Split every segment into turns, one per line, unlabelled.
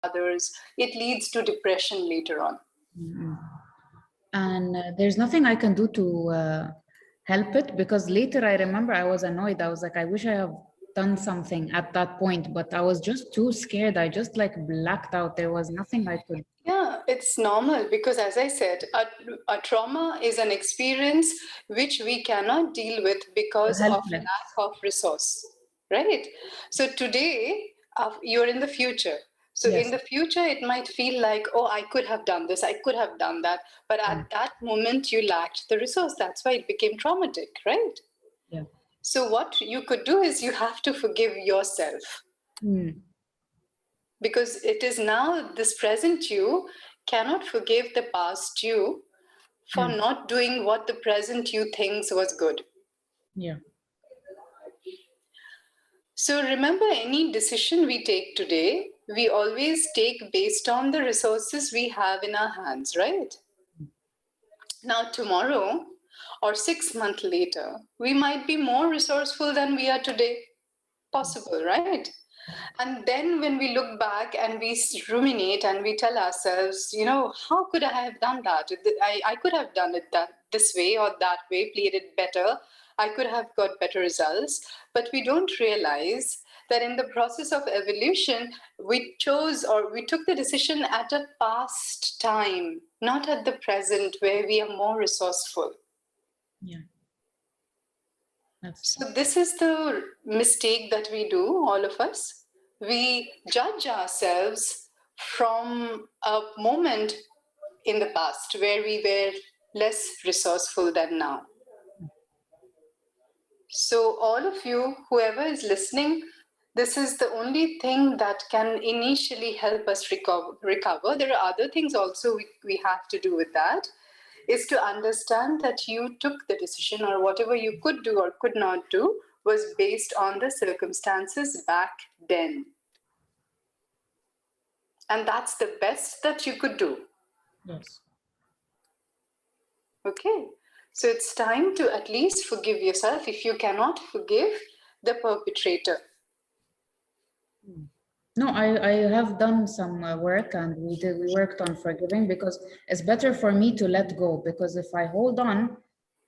others, it leads to depression later on.
Mm-hmm. And there's nothing I can do to help it, because later I remember I was annoyed. I was like, I wish I have done something at that point, but I was just too scared. I just like blacked out. There was nothing I could.
Yeah, it's normal because, as I said, a trauma is an experience which we cannot deal with because of
Helpless.
lack of resource, right? So today, you're in the future. So
Yes.
in the future, it might feel like, oh, I could have done this, I could have done that. But at that moment, you lacked the resource. That's why it became traumatic, right?
Yeah.
So what you could do is you have to forgive yourself. Because it is now this present you cannot forgive the past you for not doing what the present you thinks was good.
Yeah.
So remember, any decision we take today, we always take based on the resources we have in our hands, right? Now tomorrow or 6 months later, we might be more resourceful than we are today. Possible, right? And then when we look back and we ruminate and we tell ourselves, you know, how could I have done that? I could have done it this way or that way, played it better. I could have got better results. But we don't realize that in the process of evolution, we chose or we took the decision at a past time, not at the present where we are more resourceful.
Yeah.
So this is the mistake that we do, all of us. We judge ourselves from a moment in the past where we were less resourceful than now. So all of you, whoever is listening, this is the only thing that can initially help us recover. There are other things also we have to do with that, is to understand that you took the decision, or whatever you could do or could not do was based on the circumstances back then. And that's the best that you could do.
Yes.
Okay. So it's time to at least forgive yourself if you cannot forgive the perpetrator.
No, I have done some work, and we worked on forgiving, because it's better for me to let go, because if I hold on,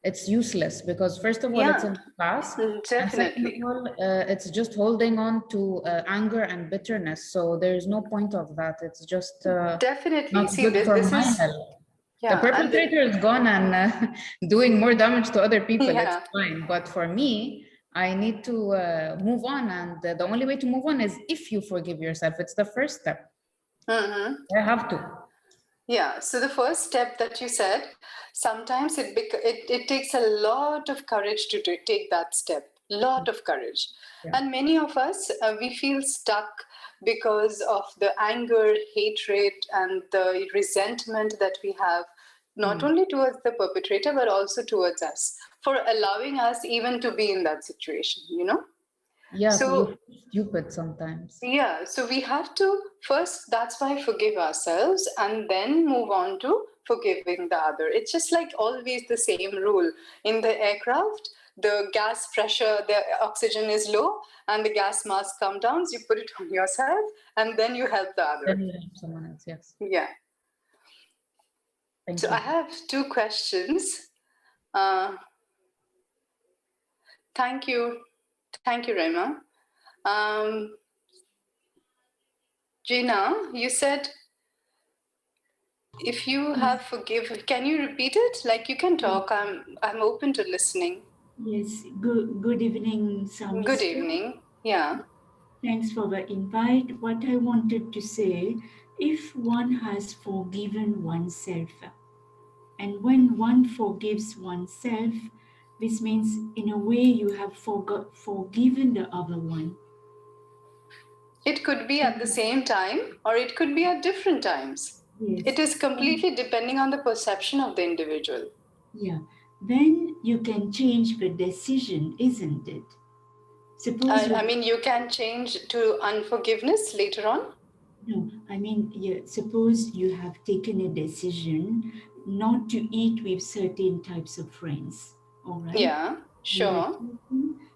it's useless, because first of all, it's in the past.
Definitely.
And second of all, it's just holding on to anger and bitterness. So there's no point of that. It's just
definitely
not good for my health.
Yeah,
the perpetrator is gone and doing more damage to other people. It's fine. But for me, I need to move on. And the only way to move on is if you forgive yourself. It's the first step. I have to.
Yeah, so the first step that you said, sometimes it takes a lot of courage to take that step, lot of courage. Yeah. And many of us, we feel stuck because of the anger, hatred, and the resentment that we have, not only towards the perpetrator, but also towards us, for allowing us even to be in that situation, you know?
Yeah, so stupid sometimes.
Yeah, so we have to first, that's why forgive ourselves and then move on to forgiving the other. It's just like always the same rule. In the aircraft, the gas pressure, the oxygen is low and the gas mask comes down, so you put it on yourself and then you help the other.
Then you help someone else, yes.
Yeah.
Thank
you.
I
have two questions. Thank you. Thank you, Rema. Gina, you said if you have forgiven, can you repeat it? Like you can talk. I'm open to listening.
Yes. Good evening, Sarmistha.
Good evening. Yeah.
Thanks for the invite. What I wanted to say, if one has forgiven oneself, and when one forgives oneself, this means in a way you have forgiven the other one.
It could be at the same time or it could be at different times. Yes. It is completely depending on the perception of the individual.
Yeah. Then you can change the decision, isn't it?
Suppose I mean, you can change to unforgiveness later on?
No, I mean, suppose you have taken a decision not to eat with certain types of friends, all right?
Yeah, sure.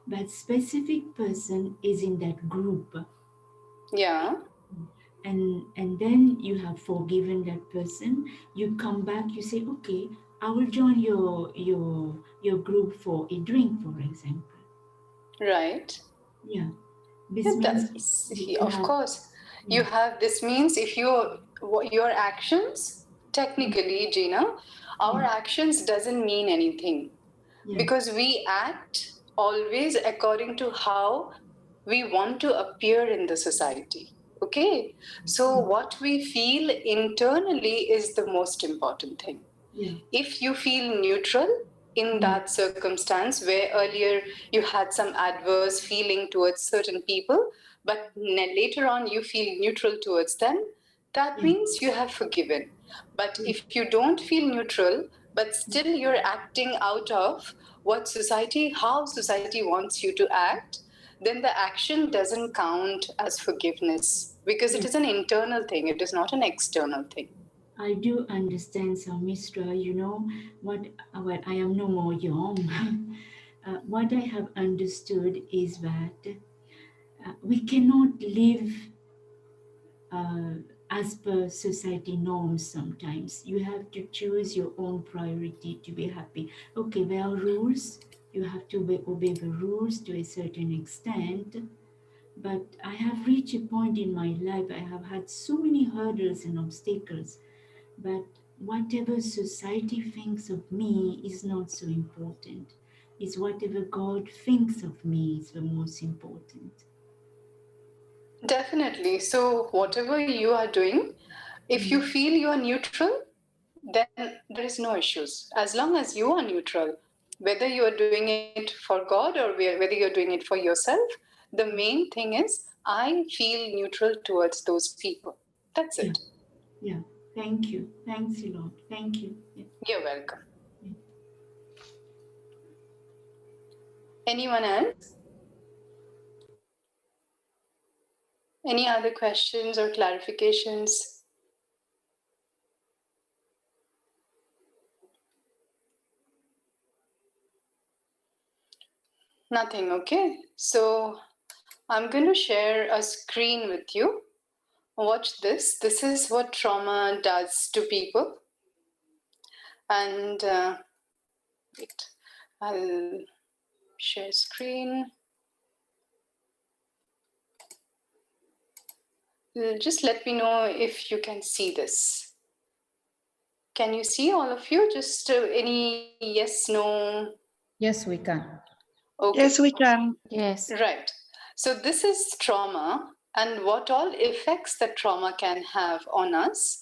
That specific person is in that group.
Yeah.
and then you have forgiven that person. You come back, you say, okay, I will join your group for a drink, for example.
Right.
Yeah, this means you
Of
have,
course, you
yeah,
have. This means if your actions, technically, Gina, our
yeah,
actions doesn't mean anything
yeah,
because we act always according to how we want to appear in the society. Okay, so
yeah,
what we feel internally is the most important thing.
yeah,
If you feel neutral in
yeah,
that circumstance where earlier you had some adverse feeling towards certain people, but later on you feel neutral towards them, that
yeah,
means you have forgiven. But
yeah,
if you don't feel neutral, but still you're acting out of how society wants you to act, then the action doesn't count as forgiveness because it
yeah.
is an internal thing, it is not an external thing.
I do understand, Sarmistha. You know what? Well, I am no more young. What I have understood is that we cannot live uh, as per society norms. Sometimes you have to choose your own priority to be happy. Okay, there are rules. You have to obey the rules to a certain extent. But I have reached a point in my life, I have had so many hurdles and obstacles. But whatever society thinks of me is not so important. It's whatever God thinks of me is the most important.
Definitely. So, whatever you are doing, if you
Mm.
feel you are neutral, then there is no issues. As long as you are neutral, whether you are doing it for God or whether you're doing it for yourself, the main thing is I feel neutral towards those people. That's it.
Yeah, yeah. Thank you. Thanks a lot. Thank you. Yeah,
You're welcome.
yeah.
Anyone else? Any other questions or clarifications? Nothing, okay? So I'm going to share a screen with you. Watch this. This is what trauma does to people. And wait, I'll share screen. Just let me know if you can see this. Can you see all of you? Just any yes, no?
Yes, we can.
Okay.
Yes, we can.
Yes.
Right. So this is trauma and what all effects that trauma can have on us.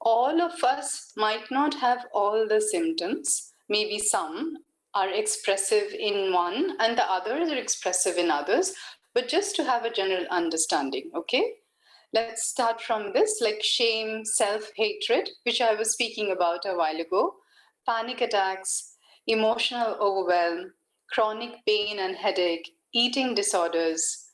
All of us might not have all the symptoms. Maybe some are expressive in one and the others are expressive in others, but just to have a general understanding, okay? Let's start from this, like shame, self-hatred, which I was speaking about a while ago, panic attacks, emotional overwhelm, chronic pain and headache, eating disorders,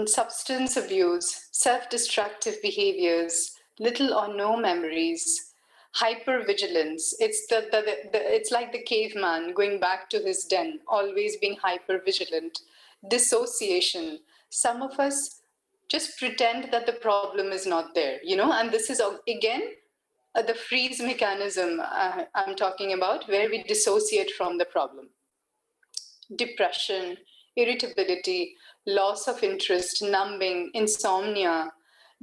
substance abuse, self-destructive behaviors, little or no memories, hypervigilance. It's like the caveman going back to his den, always being hypervigilant, dissociation. Some of us just pretend that the problem is not there, and this is again the freeze mechanism I'm talking about, where we dissociate from the problem. Depression, irritability, loss of interest, numbing, insomnia,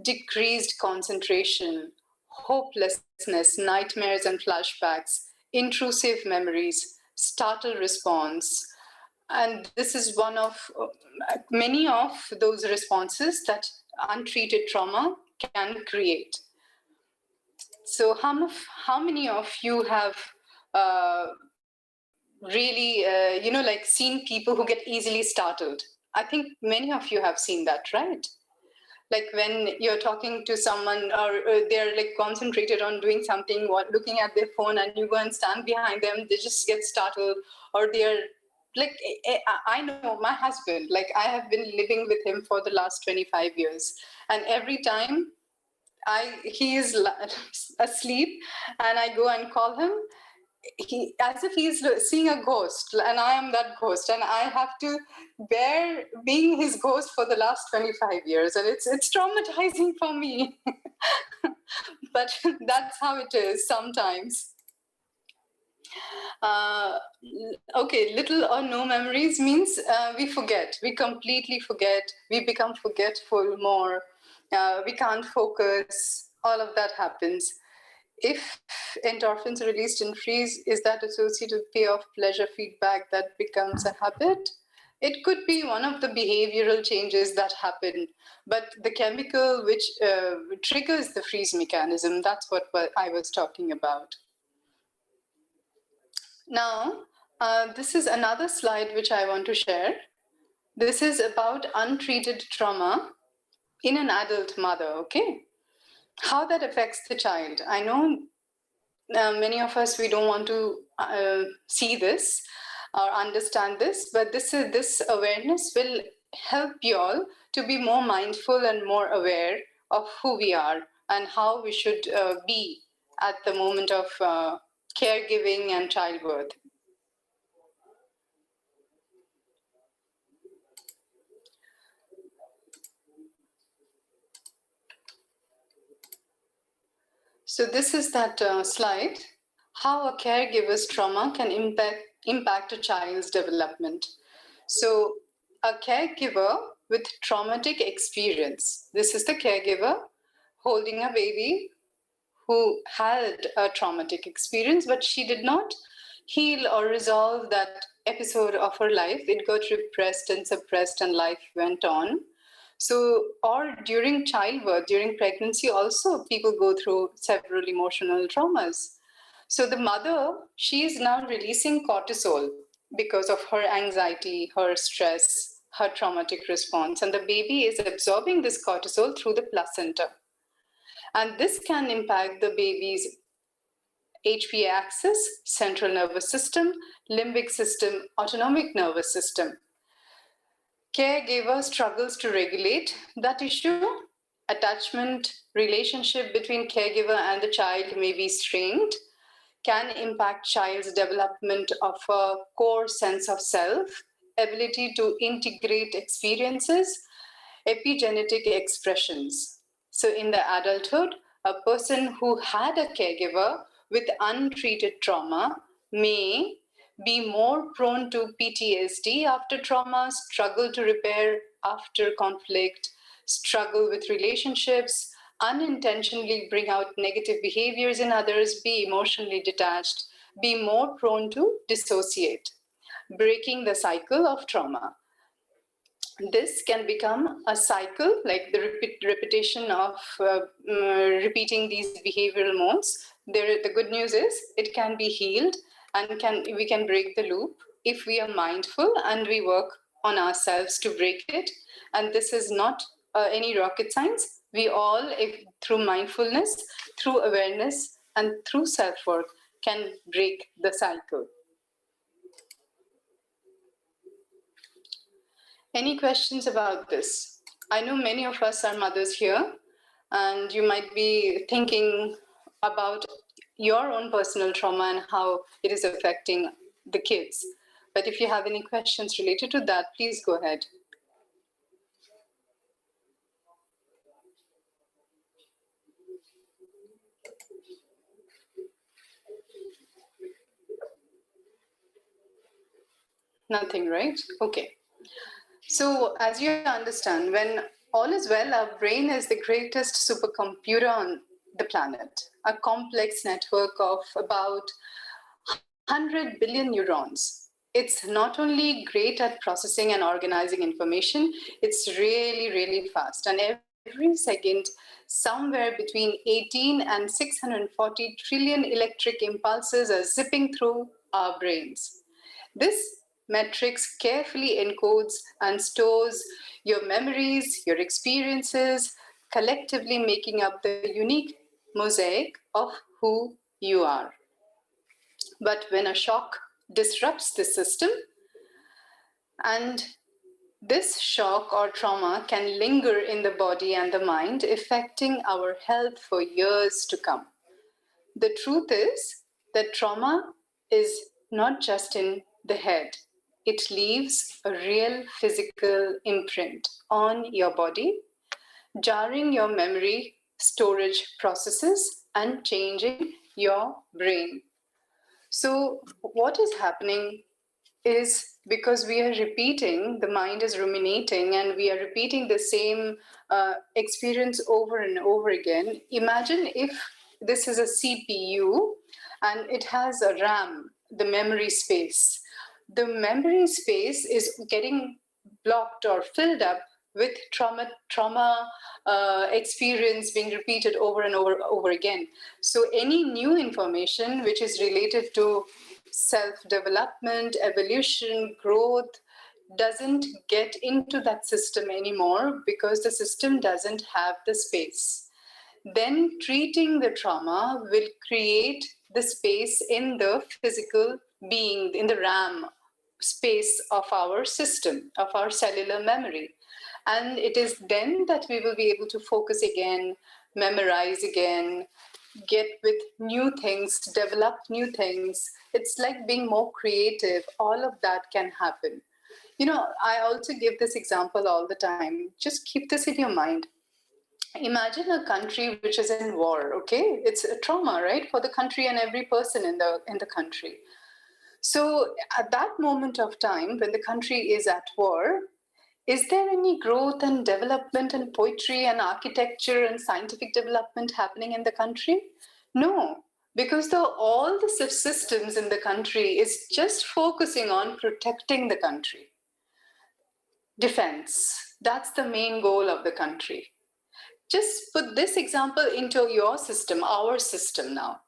decreased concentration, hopelessness, nightmares and flashbacks, intrusive memories, startle response. And this is one of many of those responses that untreated trauma can create. So, how many of you have uh, really, like seen people who get easily startled? I think many of you have seen that, right? Like when you're talking to someone or they're like concentrated on doing something, looking at their phone, and you go and stand behind them, they just get startled, or they're like, I know my husband, like I have been living with him for the last 25 years. And every time he is asleep and I go and call him, as if he's seeing a ghost, and I am that ghost, and I have to bear being his ghost for the last 25 years, and it's traumatizing for me. But that's how it is sometimes. Okay, little or no memories means we forget, we completely forget, we become forgetful more, we can't focus, all of that happens. If endorphins are released in freeze, is that associated with payoff pleasure feedback that becomes a habit? It could be one of the behavioral changes that happen, but the chemical which triggers the freeze mechanism, that's what I was talking about. Now, this is another slide which I want to share. This is about untreated trauma in an adult mother, okay? How that affects the child. I know many of us, we don't want to see this or understand this, but this awareness will help you all to be more mindful and more aware of who we are and how we should be at the moment of caregiving and childbirth. So this is that slide, how a caregiver's trauma can impact a child's development. So a caregiver with traumatic experience, this is the caregiver holding a baby who had a traumatic experience, but she did not heal or resolve that episode of her life. It got repressed and suppressed and life went on. So, or during childbirth, during pregnancy also, people go through several emotional traumas. So the mother, she is now releasing cortisol because of her anxiety, her stress, her traumatic response. And the baby is absorbing this cortisol through the placenta. And this can impact the baby's HPA axis, central nervous system, limbic system, autonomic nervous system. Caregiver struggles to regulate that issue. Attachment relationship between caregiver and the child may be strained, can impact child's development of a core sense of self, ability to integrate experiences, epigenetic expressions. So in the adulthood, a person who had a caregiver with untreated trauma may be more prone to PTSD after trauma, struggle to repair after conflict, struggle with relationships, unintentionally bring out negative behaviors in others, be emotionally detached, be more prone to dissociate, breaking the cycle of trauma. This can become a cycle, like the repetition of repeating these behavioral modes. The good news is it can be healed and we can break the loop if we are mindful and we work on ourselves to break it. And this is not any rocket science. We all, through mindfulness, through awareness, and through self-work, can break the cycle. Any questions about this? I know many of us are mothers here, and you might be thinking about your own personal trauma and how it is affecting the kids. But if you have any questions related to that, please go ahead. Nothing, right? Okay. So as you understand, when all is well, our brain is the greatest supercomputer on the planet, a complex network of about 100 billion neurons. It's not only great at processing and organizing information, it's really, really fast. And every second, somewhere between 18 and 640 trillion electric impulses are zipping through our brains. This matrix carefully encodes and stores your memories, your experiences, collectively making up the unique mosaic of who you are. But when a shock disrupts the system, and this shock or trauma can linger in the body and the mind, affecting our health for years to come. The truth is that trauma is not just in the head. It leaves a real physical imprint on your body, jarring your memory storage processes and changing your brain. So, what is happening is because we are repeating, the mind is ruminating, and we are repeating the same experience over and over again. Imagine if this is a CPU and it has a RAM, the memory space. The memory space is getting blocked or filled up with trauma experience being repeated over and over again. So any new information which is related to self-development, evolution, growth, doesn't get into that system anymore because the system doesn't have the space. Then treating the trauma will create the space in the physical being, in the RAM space of our system, of our cellular memory. And it is then that we will be able to focus again, memorize again, get with new things, develop new things. It's like being more creative. All of that can happen. You know, I also give this example all the time. Just keep this in your mind. Imagine a country which is in war, okay? It's a trauma, right? For the country and every person in the country. So at that moment of time, when the country is at war, is there any growth and development and poetry and architecture and scientific development happening in the country? No, because all the systems in the country is just focusing on protecting the country. Defense, that's the main goal of the country. Just put this example into your system, our system now.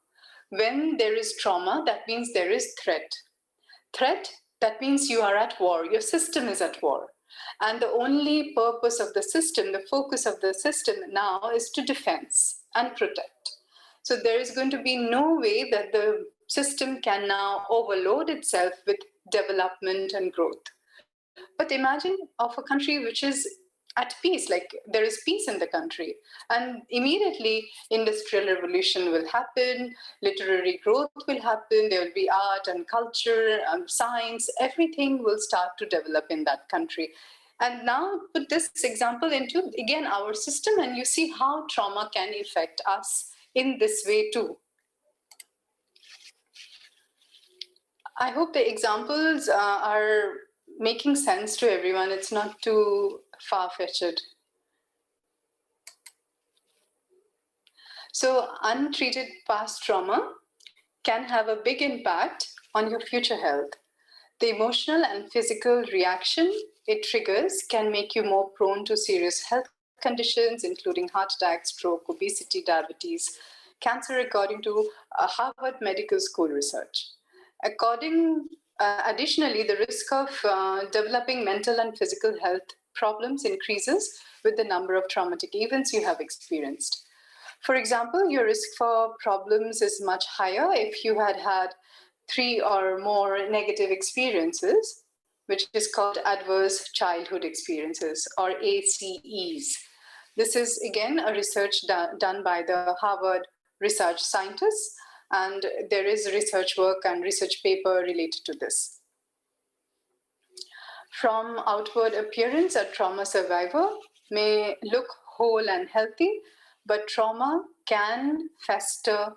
When there is trauma, that means there is threat. Threat, that means you are at war, your system is at war. And the only purpose of the system, the focus of the system now is to defense and protect. So there is going to be no way that the system can now overload itself with development and growth. But imagine of a country which is at peace, like there is peace in the country. And immediately industrial revolution will happen, literary growth will happen, there will be art and culture and science, everything will start to develop in that country. And now put this example into, again, our system, and you see how trauma can affect us in this way too. I hope the examples are making sense to everyone. It's not too far-fetched. So untreated past trauma can have a big impact on your future health. The emotional and physical reaction it triggers can make you more prone to serious health conditions, including heart attack, stroke, obesity, diabetes, cancer, according to Harvard Medical School research. Additionally, the risk of developing mental and physical health problems increases with the number of traumatic events you have experienced. For example, your risk for problems is much higher if you had had 3 or more negative experiences, which is called adverse childhood experiences, or ACEs. This is, again, a research done by the Harvard research scientists, and there is research work and research paper related to this. From outward appearance, a trauma survivor may look whole and healthy, but trauma can fester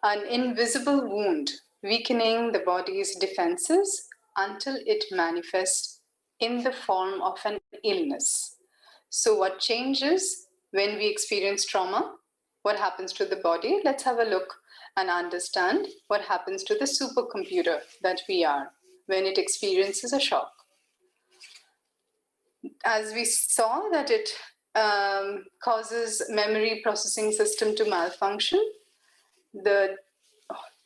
an invisible wound, weakening the body's defenses until it manifests in the form of an illness. So what changes when we experience trauma? What happens to the body? Let's have a look and understand what happens to the supercomputer that we are when it experiences a shock. As we saw that it causes memory processing system to malfunction, the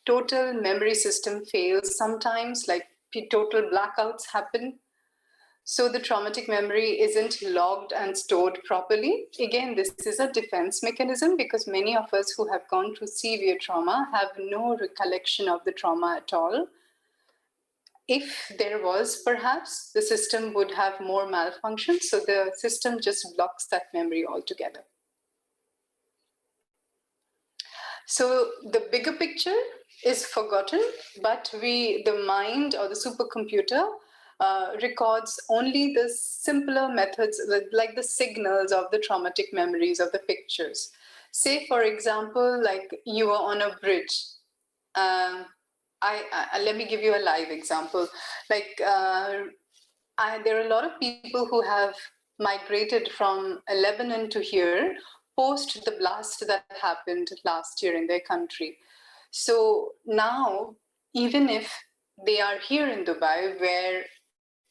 total memory system fails sometimes, like total blackouts happen. So the traumatic memory isn't logged and stored properly. Again, this is a defense mechanism because many of us who have gone through severe trauma have no recollection of the trauma at all. If there was, perhaps the system would have more malfunction, so the system just blocks that memory altogether. So the bigger picture is forgotten, but the mind or the supercomputer records only the simpler methods, like the signals of the traumatic memories of the pictures. Say, for example, like you were on a bridge. Let me give you a live example. Like there are a lot of people who have migrated from Lebanon to here post the blast that happened last year in their country. So now, even if they are here in Dubai where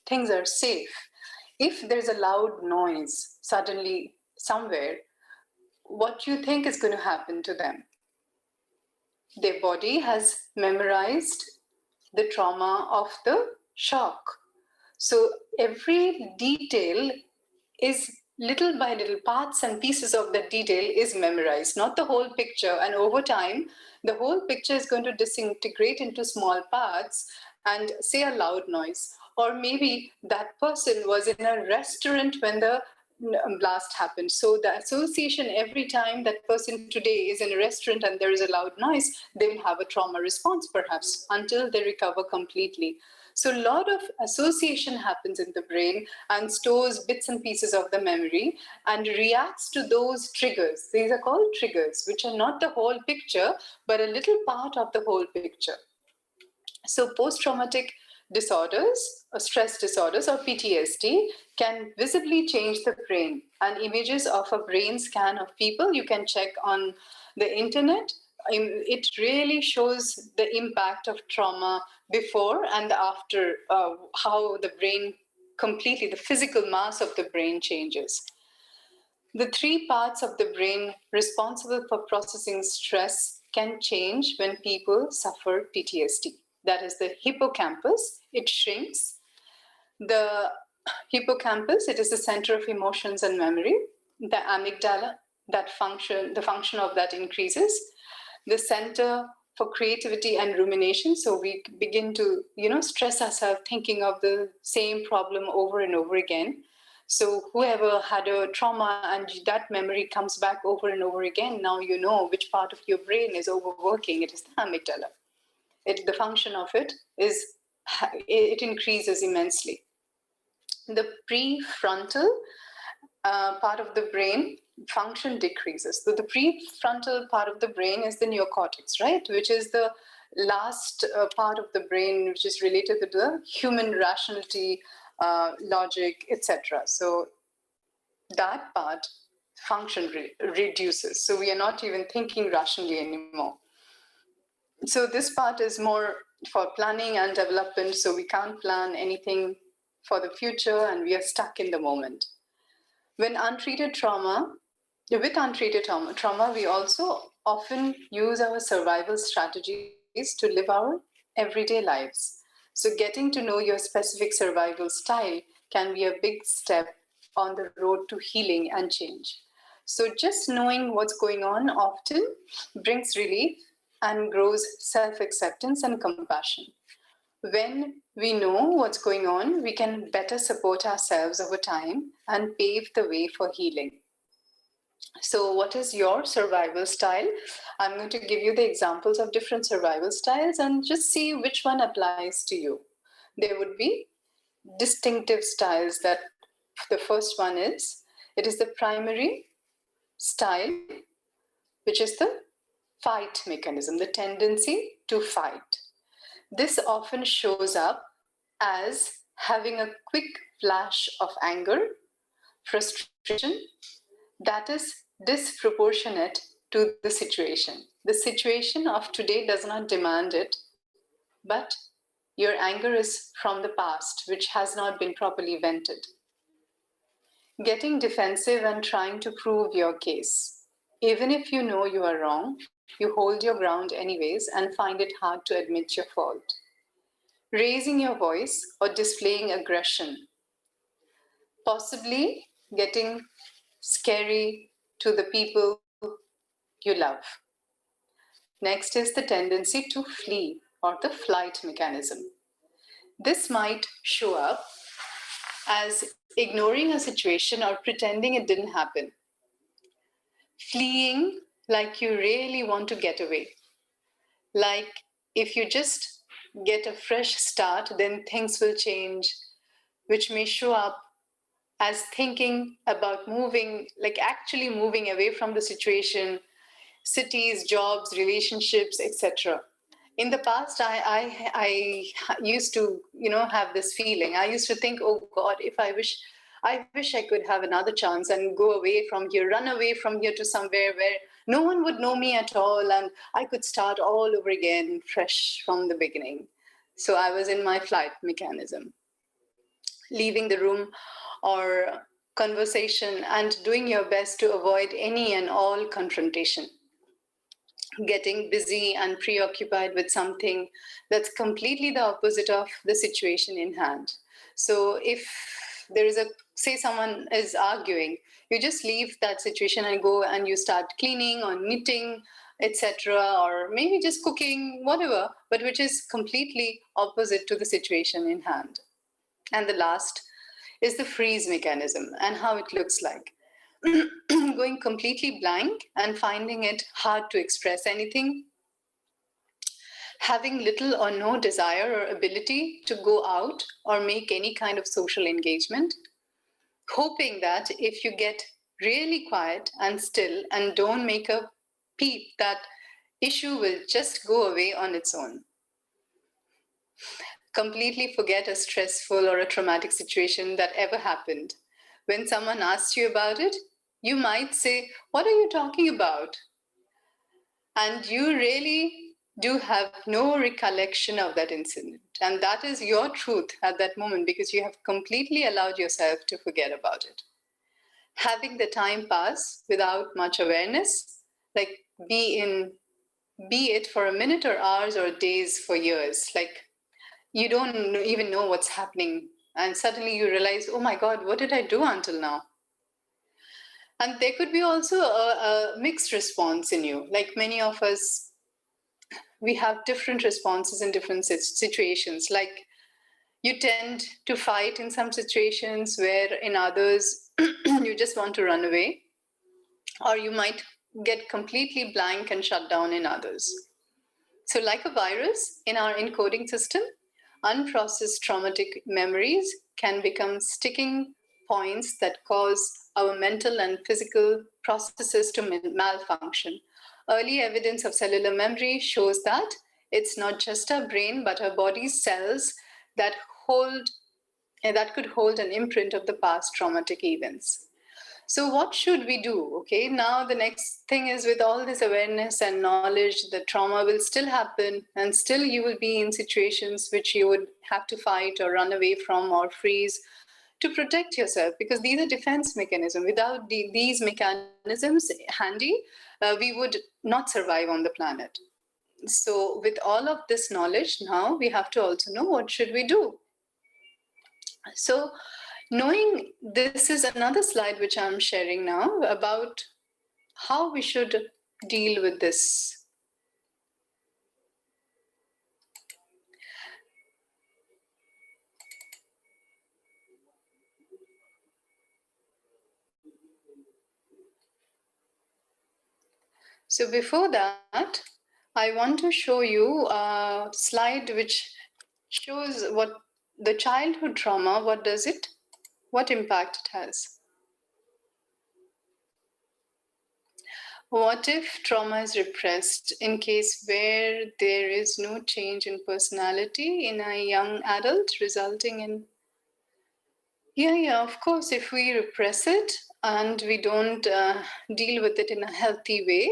things are safe, if there's a loud noise suddenly somewhere, what do you think is going to happen to them? Their body has memorized the trauma of the shock. So every detail is little by little, parts and pieces of that detail is memorized, not the whole picture. And over time, the whole picture is going to disintegrate into small parts and say a loud noise. Or maybe that person was in a restaurant when the blast happened. So the association, every time that person today is in a restaurant and there is a loud noise, they will have a trauma response perhaps until they recover completely. So a lot of association happens in the brain and stores bits and pieces of the memory and reacts to those triggers. These are called triggers, which are not the whole picture, but a little part of the whole picture. So post-traumatic disorders, or stress disorders, or PTSD, can visibly change the brain. And images of a brain scan of people you can check on the internet. It really shows the impact of trauma before and after, how the brain completely, the physical mass of the brain changes. The three parts of the brain responsible for processing stress can change when people suffer PTSD. That is the hippocampus, it shrinks. The hippocampus, it is the center of emotions and memory. The amygdala, the function of that increases. The center for creativity and rumination. So we begin to, stress ourselves thinking of the same problem over and over again. So whoever had a trauma and that memory comes back over and over again, now you know which part of your brain is overworking. It is the amygdala. The function of it increases immensely. The prefrontal part of the brain function decreases. So the prefrontal part of the brain is the neocortex, right? Which is the last part of the brain which is related to the human rationality, logic, etc. So that part function reduces. So we are not even thinking rationally anymore. So this part is more for planning and development. So we can't plan anything for the future and we are stuck in the moment. With untreated trauma, we also often use our survival strategies to live our everyday lives. So getting to know your specific survival style can be a big step on the road to healing and change. So just knowing what's going on often brings relief and grows self-acceptance and compassion. When we know what's going on, we can better support ourselves over time and pave the way for healing. So what is your survival style? I'm going to give you the examples of different survival styles and just see which one applies to you. There would be distinctive styles. That the first one is, it is the primary style, which is the fight mechanism, the tendency to fight. This often shows up as having a quick flash of anger, frustration that is disproportionate to the situation. The situation of today does not demand it, but your anger is from the past, which has not been properly vented. Getting defensive and trying to prove your case. Even if you know you are wrong, you hold your ground anyways and find it hard to admit your fault. Raising your voice or displaying aggression. Possibly getting scary to the people you love. Next is the tendency to flee or the flight mechanism. This might show up as ignoring a situation or pretending it didn't happen. Fleeing like you really want to get away. Like if you just get a fresh start, then things will change, which may show up as thinking about moving, like actually moving away from the situation, cities, jobs, relationships, etc. In the past, I used to, have this feeling. I used to think, oh God, if I wish I could have another chance and go away from here, run away from here to somewhere where no one would know me at all, and I could start all over again, fresh from the beginning. So I was in my flight mechanism, leaving the room or conversation and doing your best to avoid any and all confrontation, getting busy and preoccupied with something that's completely the opposite of the situation in hand. So if there is say someone is arguing, you just leave that situation and go and you start cleaning or knitting, etc., or maybe just cooking, whatever, but which is completely opposite to the situation in hand. And the last is the freeze mechanism and how it looks like. Going completely blank and finding it hard to express anything, having little or no desire or ability to go out or make any kind of social engagement, hoping that if you get really quiet and still and don't make a peep, that issue will just go away on its own. Completely forget a stressful or a traumatic situation that ever happened. When someone asks you about it, you might say, "What are you talking about?" And you really do have no recollection of that incident. And that is your truth at that moment because you have completely allowed yourself to forget about it. Having the time pass without much awareness, like be it for a minute or hours or days for years, like you don't even know what's happening. And suddenly you realize, oh my God, what did I do until now? And there could be also a mixed response in you. Like many of us, we have different responses in different situations. Like you tend to fight in some situations where in others, you just want to run away. Or you might get completely blank and shut down in others. So like a virus in our encoding system, unprocessed traumatic memories can become sticking points that cause our mental and physical processes to malfunction. Early evidence of cellular memory shows that it's not just our brain, but our body's cells that could hold an imprint of the past traumatic events. So what should we do? Okay, now the next thing is, with all this awareness and knowledge, the trauma will still happen and still you will be in situations which you would have to fight or run away from or freeze to protect yourself, because these are defense mechanisms. Without these mechanisms handy, we would not survive on the planet. So with all of this knowledge, now we have to also know what should we do. So knowing this is another slide which I'm sharing now about how we should deal with this. So before that, I want to show you a slide which shows what the childhood trauma, what does it, what impact it has. What if trauma is repressed in case where there is no change in personality in a young adult, resulting in... Yeah, of course, if we repress it and we don't deal with it in a healthy way,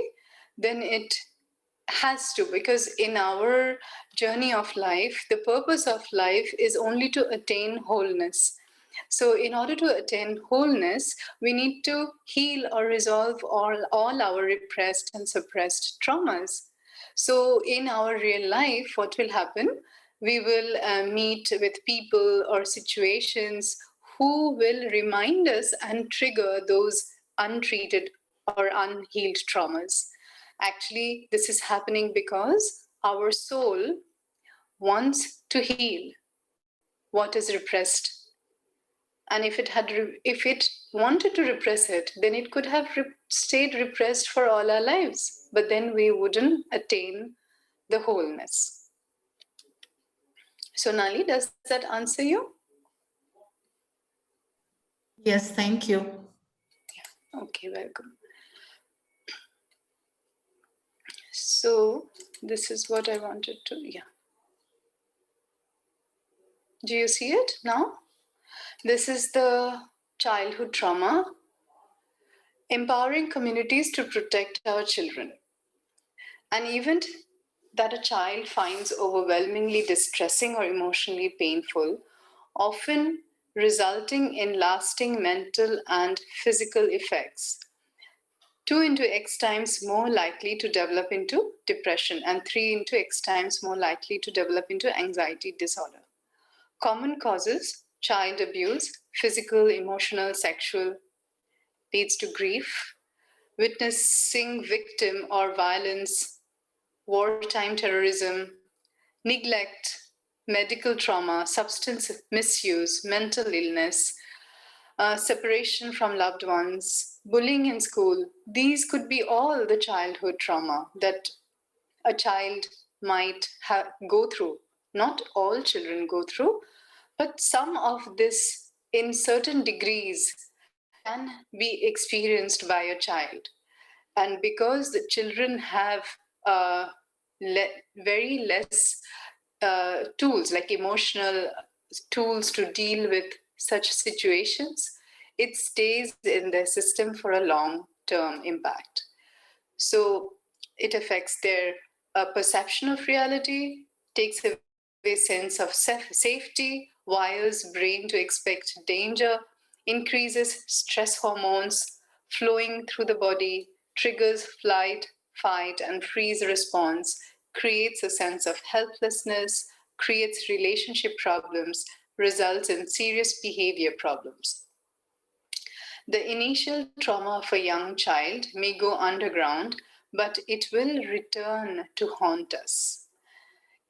then it has to, because in our journey of life, the purpose of life is only to attain wholeness. So in order to attain wholeness, we need to heal or resolve all our repressed and suppressed traumas. So in our real life, what will happen? We will meet with people or situations who will remind us and trigger those untreated or unhealed traumas. Actually, this is happening because our soul wants to heal what is repressed And if it wanted to repress it, then it could have stayed repressed for all our lives. But then we wouldn't attain the wholeness. So Nali, does that answer you?
Yes, thank you.
Okay, welcome. So this is what I wanted to, yeah. Do you see it now? This is the childhood trauma, empowering communities to protect our children. An event that a child finds overwhelmingly distressing or emotionally painful, often resulting in lasting mental and physical effects. 2 into X times more likely to develop into depression, and 3 into X times more likely to develop into anxiety disorder. Common causes: child abuse, physical, emotional, sexual, leads to grief, witnessing victim or violence, wartime terrorism, neglect, medical trauma, substance misuse, mental illness, separation from loved ones, bullying in school. These could be all the childhood trauma that a child might go through. Not all children go through, but some of this in certain degrees can be experienced by a child. And because the children have very less tools, like emotional tools to deal with such situations, it stays in their system for a long-term impact. So it affects their perception of reality, takes away sense of safety, wires brain to expect danger, increases stress hormones flowing through the body, triggers flight, fight, and freeze response, creates a sense of helplessness, creates relationship problems, results in serious behavior problems. The initial trauma of a young child may go underground, but it will return to haunt us.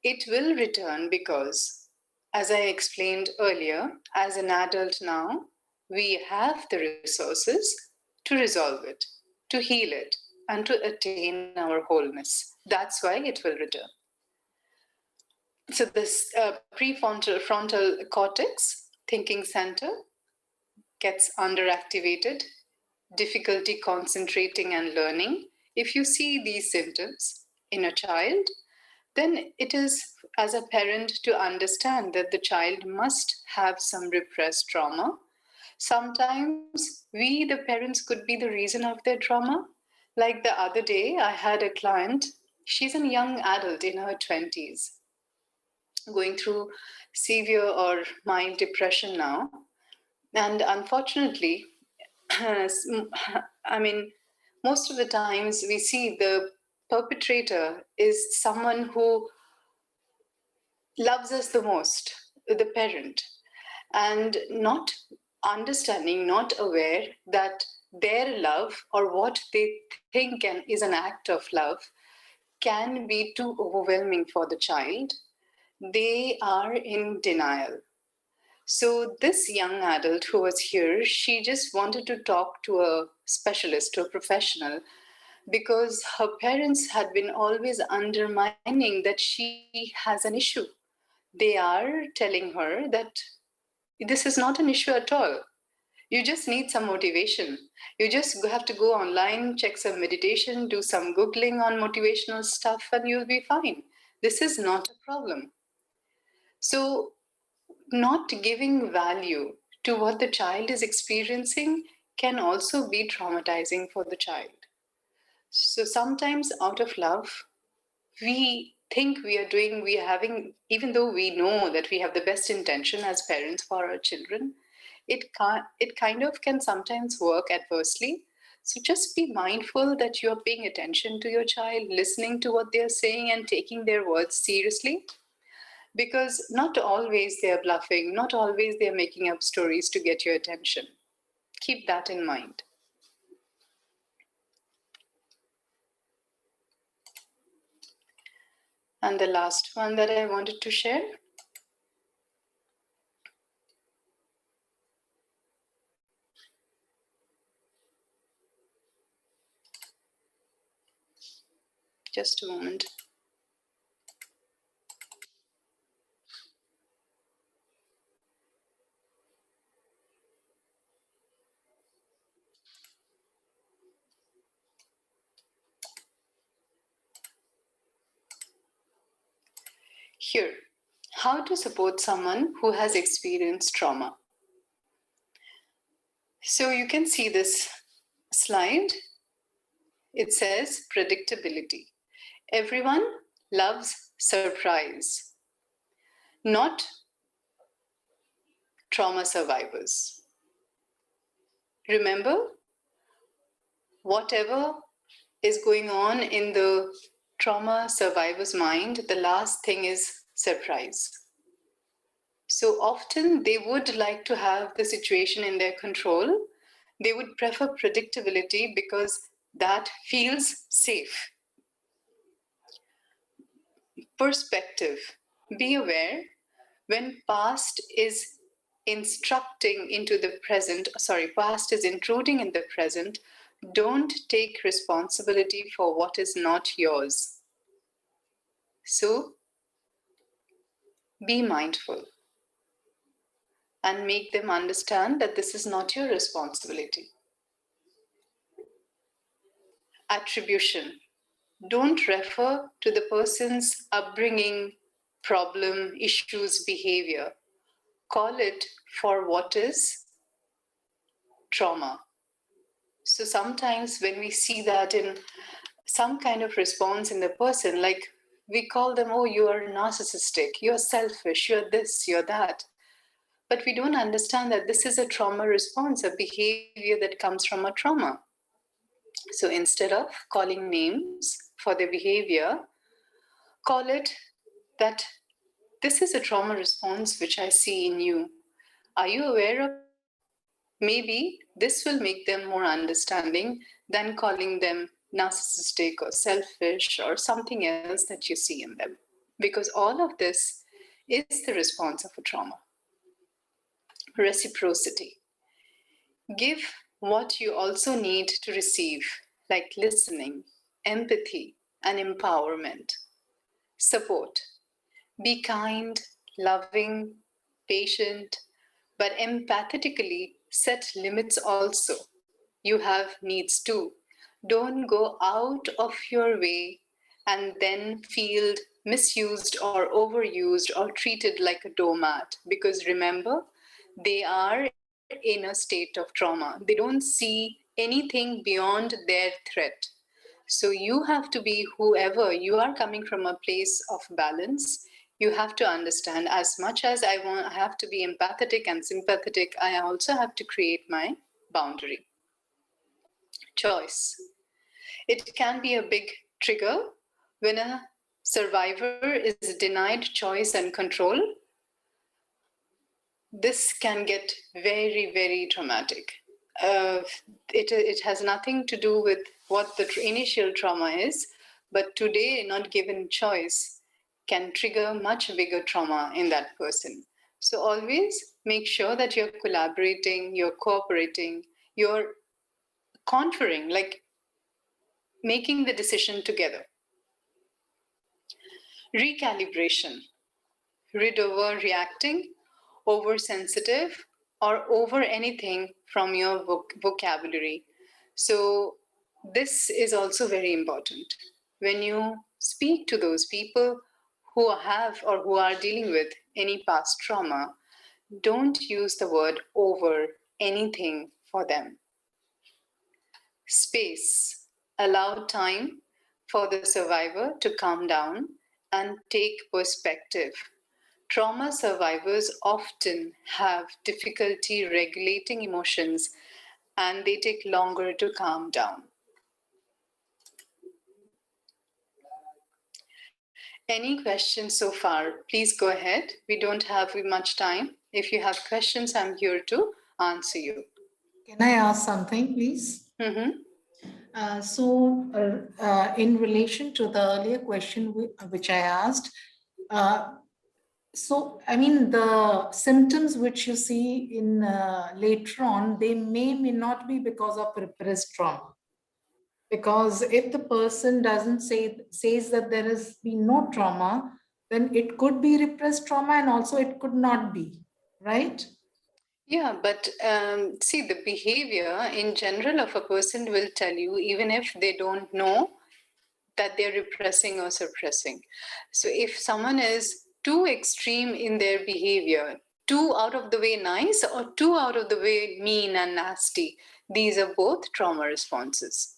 It will return because, as I explained earlier, as an adult now, we have the resources to resolve it, to heal it, and to attain our wholeness. That's why it will return. So this prefrontal cortex, thinking center, gets underactivated, difficulty concentrating and learning. If you see these symptoms in a child, then it is, as a parent, to understand that the child must have some repressed trauma. Sometimes we, the parents, could be the reason of their trauma. Like the other day, I had a client, she's a young adult in her 20s, going through severe or mild depression now. And unfortunately, I mean, most of the times we see the perpetrator is someone who loves us the most, the parent, and not understanding, not aware that their love or what they think is an act of love can be too overwhelming for the child. They are in denial. So this young adult who was here, she just wanted to talk to a specialist, to a professional, because her parents had been always undermining that she has an issue. They are telling her that this is not an issue at all. You just need some motivation. You just have to go online, check some meditation, do some Googling on motivational stuff, and you'll be fine. This is not a problem. So, not giving value to what the child is experiencing can also be traumatizing for the child. So, sometimes out of love, we think we are having, even though we know that we have the best intention as parents for our children, it kind of can sometimes work adversely. So just be mindful that you're paying attention to your child, listening to what they're saying and taking their words seriously, because not always they're bluffing, not always they're making up stories to get your attention. Keep that in mind. And the last one that I wanted to share. Just a moment. Here, how to support someone who has experienced trauma. So you can see this slide. It says predictability. Everyone loves surprise, not trauma survivors. Remember, whatever is going on in the trauma survivor's mind, the last thing is surprise. So often they would like to have the situation in their control. They would prefer predictability because that feels safe. Perspective. Be aware when past is instructing into the present, past is intruding in the present, don't take responsibility for what is not yours. So be mindful and make them understand that this is not your responsibility. Attribution. Don't refer to the person's upbringing, problem, issues, behavior. Call it for what is trauma. So sometimes when we see that in some kind of response in the person, like we call them, oh, you are narcissistic, you're selfish, you're this, you're that. But we don't understand that this is a trauma response, a behavior that comes from a trauma. So instead of calling names for their behavior, call it that this is a trauma response which I see in you. Are you aware of it? Maybe this will make them more understanding than calling them narcissistic or selfish or something else that you see in them. Because all of this is the response of a trauma. Reciprocity. Give what you also need to receive, like listening, empathy, and empowerment. Support. Be kind, loving, patient, but empathetically set limits also. You have needs too. Don't go out of your way and then feel misused or overused or treated like a doormat. Because remember, they are in a state of trauma. They don't see anything beyond their threat. So you have to be whoever you are coming from a place of balance. You have to understand as much as I have to be empathetic and sympathetic, I also have to create my boundary. Choice. It can be a big trigger when a survivor is denied choice and control. This can get very, very traumatic. It has nothing to do with what the initial trauma is, but today, not given choice, can trigger much bigger trauma in that person. So always make sure that you're collaborating, you're cooperating, you're conferring, like making the decision together. Recalibration. Rid over reacting, oversensitive, or over anything from your vocabulary. So this is also very important. When you speak to those people who have or who are dealing with any past trauma, don't use the word over anything for them. Space. Allow time for the survivor to calm down and take perspective. Trauma survivors often have difficulty regulating emotions and they take longer to calm down. Any questions so far? Please go ahead. We don't have much time. If you have questions, I'm here to answer you.
Can I ask something, please?
Mm-hmm.
In relation to the earlier question which I asked, so I mean the symptoms which you see in later on, they may not be because of repressed trauma. Because if the person doesn't says that there has been no trauma, then it could be repressed trauma and also it could not be, right?
Yeah, but see, the behavior in general of a person will tell you, even if they don't know that they're repressing or suppressing. So if someone is too extreme in their behavior, too out of the way nice or too out of the way mean and nasty, these are both trauma responses.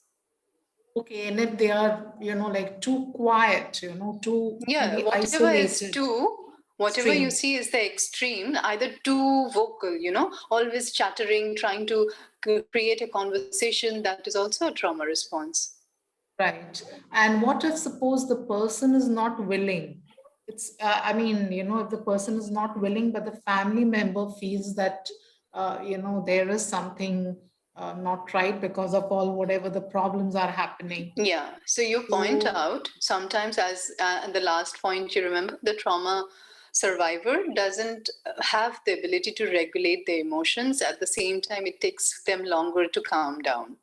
Okay, and if they are, like too quiet, too
Yeah,
maybe
whatever is
isolated,
too, whatever you
extreme.
see is the extreme, either too vocal, always chattering, trying to create a conversation, that is also a trauma response.
Right. And what if suppose the person is not willing? I mean, if the person is not willing, but the family member feels that, there is something not right because of all whatever the problems are happening.
Yeah. So you point out sometimes, as the last point, you remember the trauma survivor doesn't have the ability to regulate their emotions. At the same time, it takes them longer to calm down.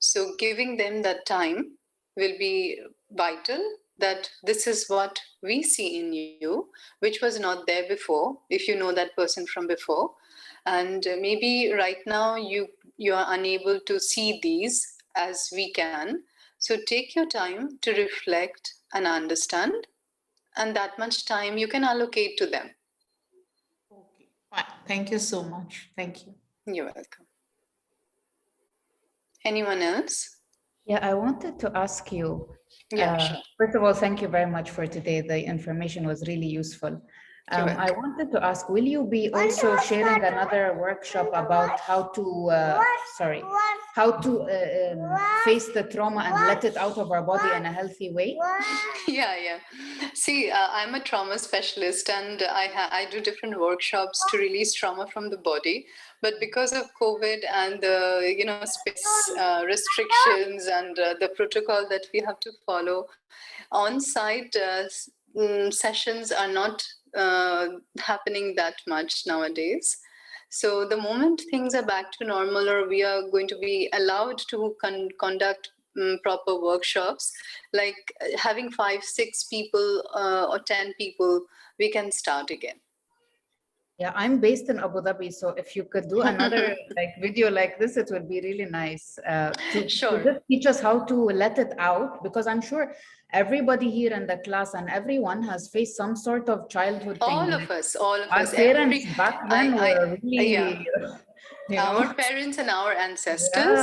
So giving them that time will be vital, that this is what we see in you, which was not there before, if you know that person from before. And maybe right now you are unable to see these as we can. So take your time to reflect and understand, and that much time you can allocate to them.
Okay, fine. Thank you so much. Thank you.
You're welcome. Anyone else?
Yeah, I wanted to ask you,
Yeah, sure.
first of all, thank you very much for today. The information was really useful.
You're
I
welcome.
wanted to ask, will you be also sharing another workshop about how to, face the trauma and let it out of our body in a healthy way?
Yeah. See, I'm a trauma specialist, and I do different workshops to release trauma from the body. But because of COVID and the space restrictions and the protocol that we have to follow, on-site sessions are not happening that much nowadays. So the moment things are back to normal, or we are going to be allowed to conduct proper workshops, like having 5, 6 people or 10 people, we can start again.
Yeah, I'm based in Abu Dhabi, so if you could do another video like this, it would be really nice to
Sure.
just teach us how to let it out, because I'm sure everybody here in the class and everyone has faced some sort of childhood thing.
All of us.
Our parents back then were really,
Our parents and our ancestors,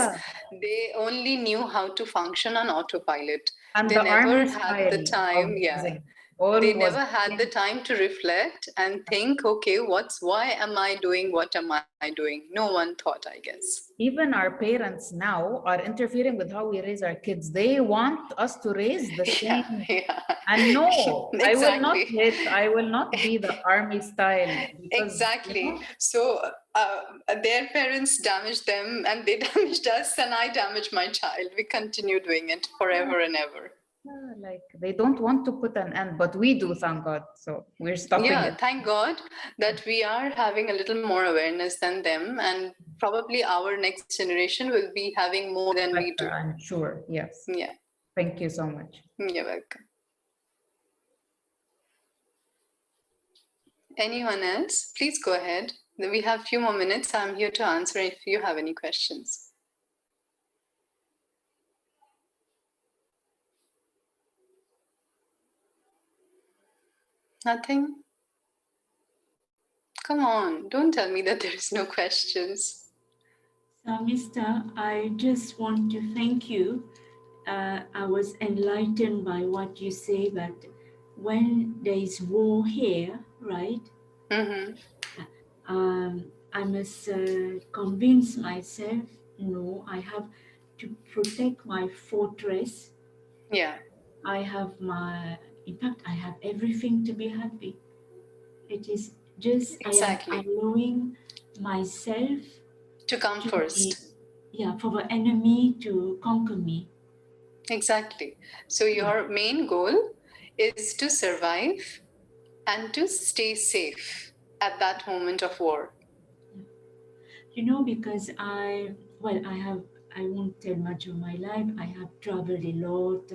they only knew how to function on autopilot.
And
they
the
never
army
had the
style
time.
of
Yeah.
using
They never had the time to reflect and think, okay, why am I doing what am I doing? No one thought, I guess.
Even our parents now are interfering with how we raise our kids. They want us to raise the same.
Yeah.
And no,
Exactly.
I will not be the army style. Because,
Exactly. So their parents damaged them and they damaged us, and I damaged my child. We continue doing it forever and ever.
like they don't want to put an end, but we do, thank God. So we're stopping it.
Thank God that we are having a little more awareness than them, and probably our next generation will be having more than we do.
I'm sure. Yes.
Yeah.
Thank you so much.
You're welcome. Anyone else? Please go ahead. We have a few more minutes. I'm here to answer if you have any questions. Nothing? Come on, don't tell me that there is no questions.
Sarmistha, I just want to thank you. I was enlightened by what you say, that when there is war here, right?
Mm-hmm.
I must convince myself, no, I have to protect my fortress.
Yeah.
I have in fact, I have everything to be happy. It is just,
Exactly.
I am allowing myself
to come first.
For the enemy to conquer me.
Exactly. So your main goal is to survive and to stay safe at that moment of war.
Because I have I won't tell much of my life. I have traveled a lot,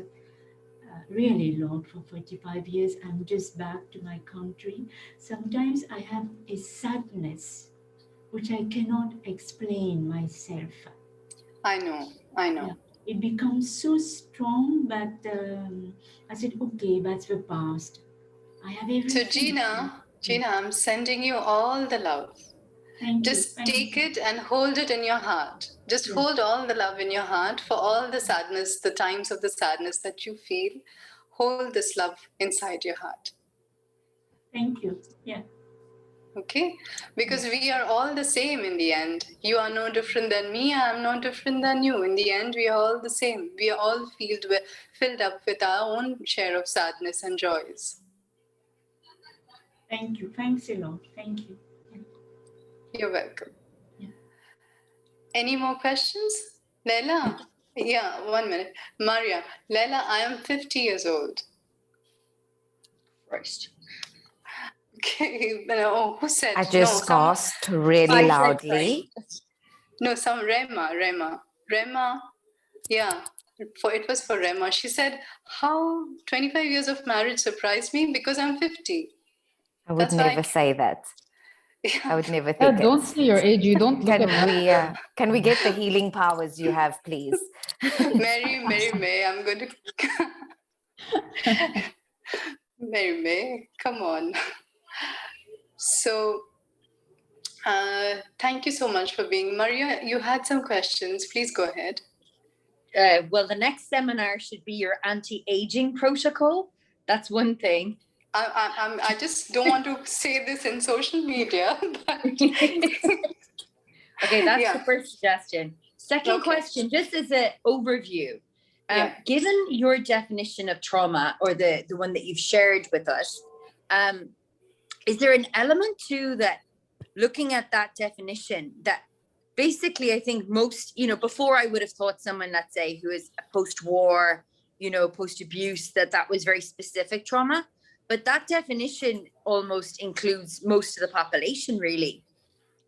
really a lot for 45 years. I'm just back to my country. Sometimes I have a sadness which I cannot explain myself.
I know.
Yeah, it becomes so strong, but I said, okay, that's the past. I have
So
everything.
Gina, I'm sending you all the love.
Thank you.
Just take it and hold it in your heart. Just
Yes.
hold all the love in your heart for all the sadness, the times of the sadness that you feel. Hold this love inside your heart.
Thank you. Yeah.
Okay? Because we are all the same in the end. You are no different than me. I am no different than you. In the end, we are all the same. We are all filled up with our own share of sadness and joys.
Thank you. Thanks a lot. Thank you. Yeah.
You're welcome.
Yeah.
Any more questions? Leila? Yeah, 1 minute. Maria, Leila, I am 50 years old.
First.
Okay. Oh, who said?
I just coughed really
I said
loudly.
No, some Rema. Yeah, it was for Rema. She said, how 25 years of marriage surprised me because I'm 50.
I would
That's why
never say that.
Yeah.
I would never think it.
Don't say your age. You don't look at
Can we get the healing powers you have, please?
Mary May, I'm going to... Mary May, come on. So, thank you so much for being... Maria, you had some questions. Please go ahead.
Well, the next seminar should be your anti-aging protocol. That's one thing.
I just don't want to say this in social media. But...
Okay, that's the first suggestion. Second question, just as an overview, given your definition of trauma, or the one that you've shared with us, is there an element to that, looking at that definition, that basically I think most, before I would have thought someone, let's say, who is post-war, post-abuse, that was very specific trauma, but that definition almost includes most of the population, really.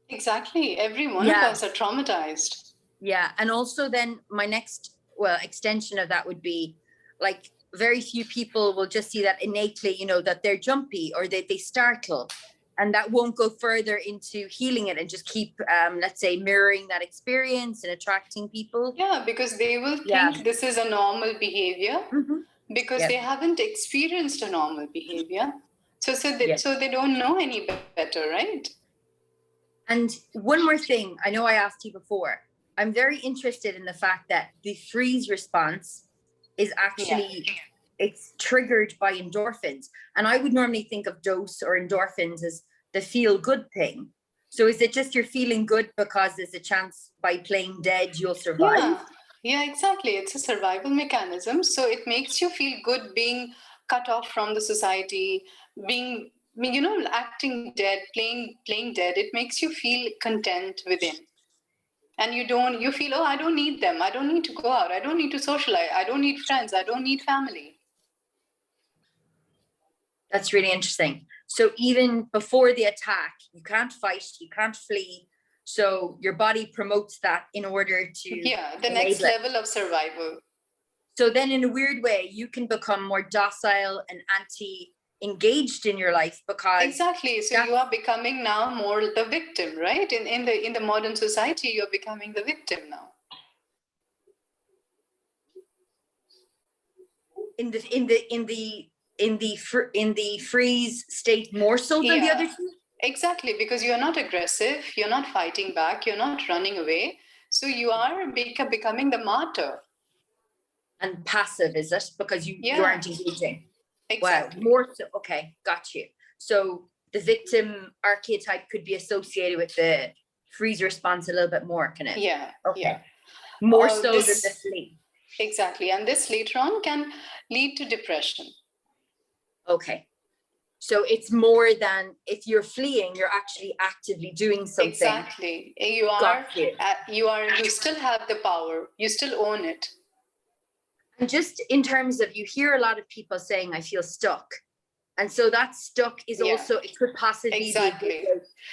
Exactly. Every one of us are traumatized. Yeah.
And also then my next, extension of that would be, like, very few people will just see that innately, that they're jumpy or they startle. And that won't go further into healing it and just keep, let's say, mirroring that experience and attracting people.
Yeah, because they will think this is a normal behavior because they haven't experienced a normal behavior. So they don't know any better, right?
And one more thing, I know I asked you before, I'm very interested in the fact that the freeze response is actually, it's triggered by endorphins. And I would normally think of dose or endorphins as the feel good thing. So is it just you're feeling good because there's a chance by playing dead you'll survive?
Yeah, exactly. It's a survival mechanism. So it makes you feel good being cut off from the society, being, acting dead, playing dead. It makes you feel content within. And you feel, oh, I don't need them. I don't need to go out. I don't need to socialize. I don't need friends. I don't need family.
That's really interesting. So even before the attack, you can't fight, you can't flee. So your body promotes that in order to...
Yeah, the next level of survival.
So then in a weird way, you can become more docile and anti-engaged in your life because...
Exactly. So you are becoming now more the victim, right? In the modern society, you're becoming the victim now.
In the freeze state more so than the other two?
Exactly, because you're not aggressive, you're not fighting back, you're not running away. So you are becoming the martyr.
And passive, is it? Because you aren't engaging.
Exactly.
Wow, more so. Okay, got you. So the victim archetype could be associated with the freeze response a little bit more, can it?
Yeah.
Okay.
Yeah.
More so than the flee.
Exactly. And this later on can lead to depression.
Okay. So it's more than if you're fleeing, you're actually actively doing something.
Exactly. You still have the power. You still own it.
And just in terms of, you hear a lot of people saying, I feel stuck. And so that stuck is also, it could possibly be,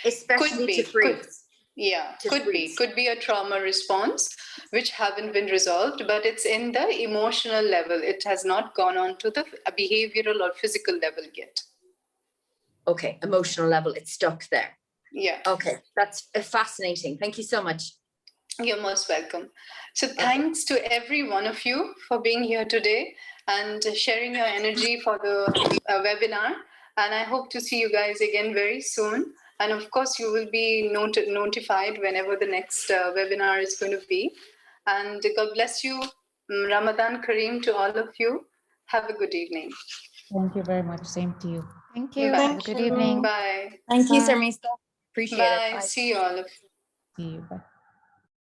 especially to freeze.
Yeah,
to
could be a trauma response which haven't been resolved, but it's in the emotional level. It has not gone on to the behavioral or physical level yet.
Okay, emotional level, it's stuck there.
Yeah.
Okay, that's fascinating. Thank you so much.
You're most welcome. So thanks to every one of you for being here today and sharing your energy for the webinar. And I hope to see you guys again very soon. And of course, you will be notified whenever the next webinar is going to be. And God bless you. Ramadan Kareem to all of you. Have a good evening.
Thank you very much. Same to you.
Thank you.
Bye.
Have a good evening.
Bye.
Thank you,
Bye.
Sarmistha. Appreciate it.
Bye.
Bye.
See you all.
See you. Bye.